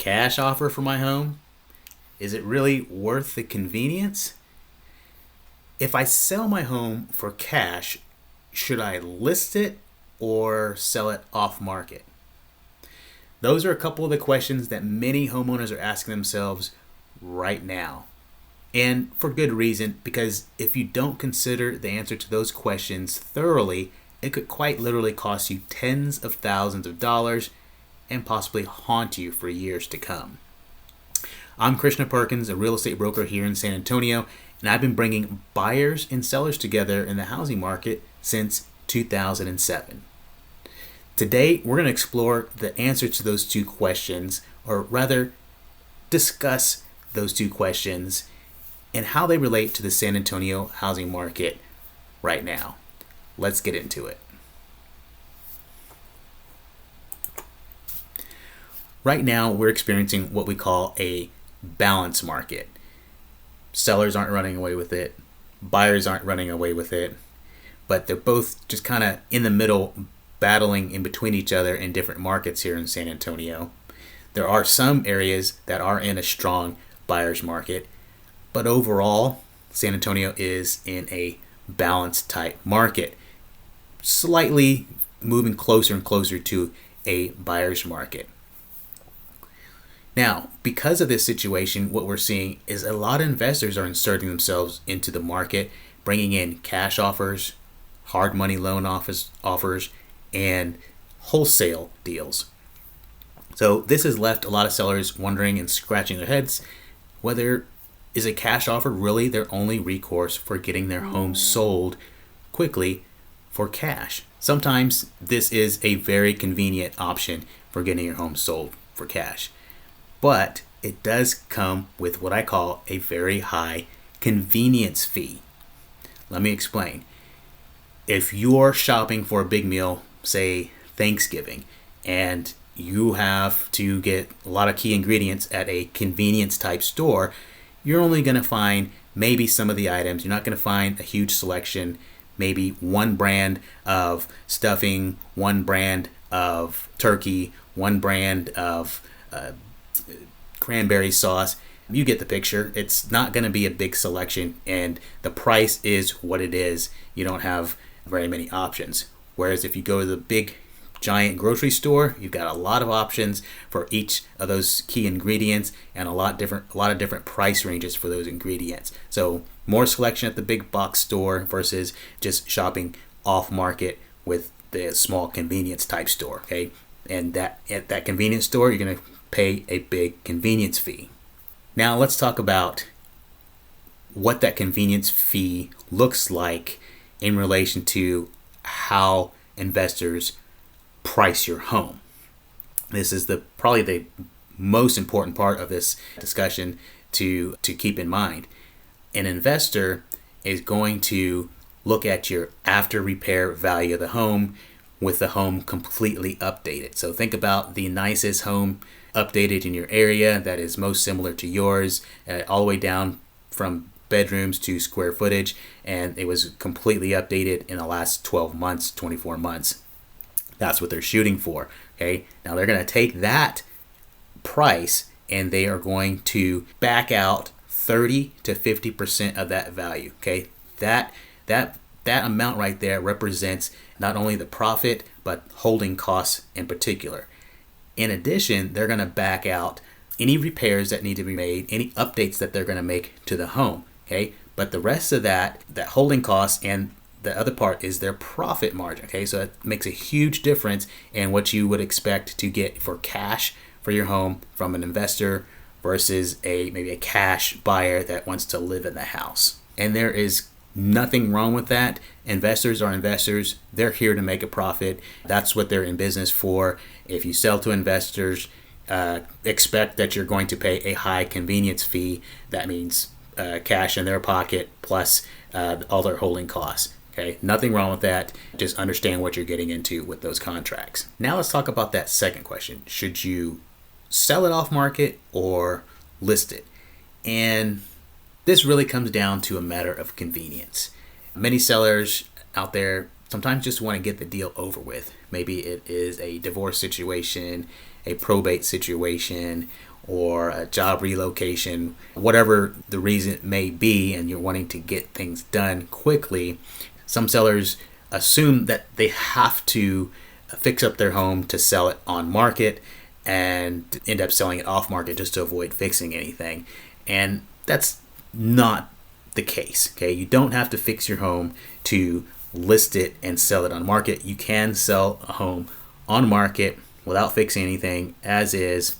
cash offer for my home? Is it really worth the convenience? If I sell my home for cash, should I list it or sell it off market? Those are a couple of the questions that many homeowners are asking themselves right now. And for good reason, because if you don't consider the answer to those questions thoroughly, it could quite literally cost you tens of thousands of dollars and possibly haunt you for years to come. I'm Krishna Perkins, a real estate broker here in San Antonio, and I've been bringing buyers and sellers together in the housing market since 2007. Today, we're going to explore the answer to those two questions, or rather, discuss those two questions and how they relate to the San Antonio housing market right now. Let's get into it. Right now, we're experiencing what we call a balance market. Sellers aren't running away with it. Buyers aren't running away with it. But they're both just kind of in the middle, battling in between each other in different markets here in San Antonio. There are some areas that are in a strong buyer's market. But overall, San Antonio is in a balanced type market, slightly moving closer and closer to a buyer's market. Now, because of this situation, what we're seeing is a lot of investors are inserting themselves into the market, bringing in cash offers, hard money loan offers, and wholesale deals. So this has left a lot of sellers wondering and scratching their heads whether is a cash offer really their only recourse for getting their home sold quickly for cash. Sometimes this is a very convenient option for getting your home sold for cash. But it does come with what I call a very high convenience fee. Let me explain. If you're shopping for a big meal, say Thanksgiving, and you have to get a lot of key ingredients at a convenience type store, you're only going to find maybe some of the items. You're not going to find a huge selection, maybe one brand of stuffing, one brand of turkey, one brand of cranberry sauce. You get the picture. It's not going to be a big selection, and the price is what it is. You don't have very many options. Whereas if you go to the big giant grocery store, you've got a lot of options for each of those key ingredients and a lot of different price ranges for those ingredients. So more selection at the big box store versus just shopping off market with the small convenience type store. Okay, and that at that convenience store, you're going to pay a big convenience fee. Now let's talk about what that convenience fee looks like in relation to how investors price your home. This is probably the most important part of this discussion to keep in mind. An investor is going to look at your after repair value of the home with the home completely updated. So think about the nicest home updated in your area that is most similar to yours, all the way down from bedrooms to square footage, and it was completely updated in the last 12 months, 24 months. That's what they're shooting for. Okay, now they're going to take that price and they are going to back out 30 to 50% of that value. Okay, that amount right there represents not only the profit but holding costs in particular. In addition, they're going to back out any repairs that need to be made, any updates that they're going to make to the home. Okay, but the rest of that holding costs and the other part is their profit margin. Okay, so it makes a huge difference in what you would expect to get for cash for your home from an investor versus maybe a cash buyer that wants to live in the house. And there is nothing wrong with that. Investors are investors. They're here to make a profit. That's what they're in business for. If you sell to investors, expect that you're going to pay a high convenience fee. That means cash in their pocket plus all their holding costs. Okay, nothing wrong with that. Just understand what you're getting into with those contracts. Now let's talk about that second question. Should you sell it off market or list it? And this really comes down to a matter of convenience. Many sellers out there sometimes just want to get the deal over with. Maybe it is a divorce situation, a probate situation, or a job relocation, whatever the reason may be, and you're wanting to get things done quickly, some sellers assume that they have to fix up their home to sell it on market and end up selling it off market just to avoid fixing anything. And that's not the case. Okay, you don't have to fix your home to list it and sell it on market. You can sell a home on market without fixing anything as is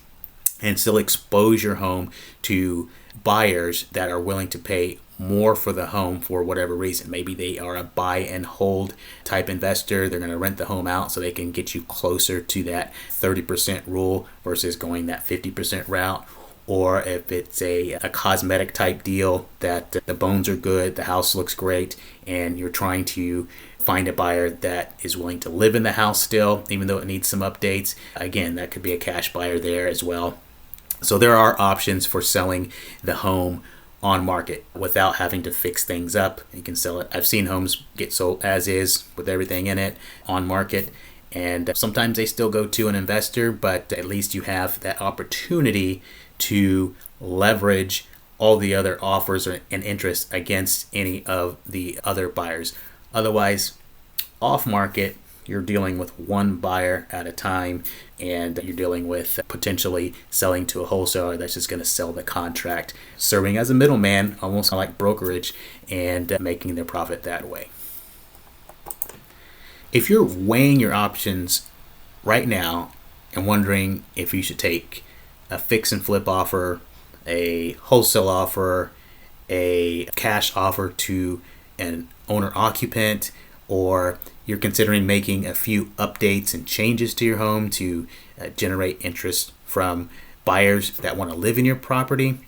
and still expose your home to buyers that are willing to pay more for the home for whatever reason. Maybe they are a buy and hold type investor. They're going to rent the home out so they can get you closer to that 30% rule versus going that 50% route. Or if it's a cosmetic type deal that the bones are good, the house looks great, and you're trying to find a buyer that is willing to live in the house still, even though it needs some updates. Again, that could be a cash buyer there as well. So there are options for selling the home on market without having to fix things up. You can sell it. I've seen homes get sold as is with everything in it on market, and sometimes they still go to an investor, but at least you have that opportunity to leverage all the other offers and interest against any of the other buyers. Otherwise, off market, you're dealing with one buyer at a time, and you're dealing with potentially selling to a wholesaler that's just going to sell the contract, serving as a middleman, almost like brokerage, and making their profit that way. If you're weighing your options right now and wondering if you should take a fix and flip offer, a wholesale offer, a cash offer to an owner occupant, or you're considering making a few updates and changes to your home to generate interest from buyers that want to live in your property,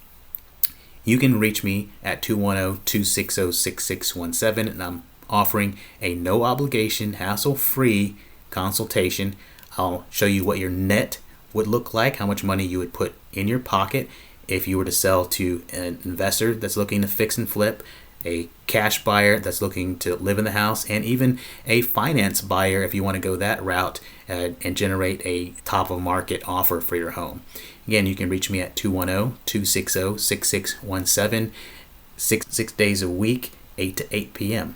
you can reach me at 210-260-6617, and I'm offering a no obligation, hassle-free consultation. I'll show you what your net would look like, how much money you would put in your pocket if you were to sell to an investor that's looking to fix and flip, a cash buyer that's looking to live in the house, and even a finance buyer if you want to go that route and generate a top of market offer for your home. Again, you can reach me at 210-260-6617, 6 days a week, 8 to 8 p.m.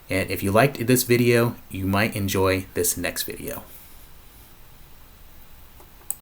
And if you liked this video, you might enjoy this next video.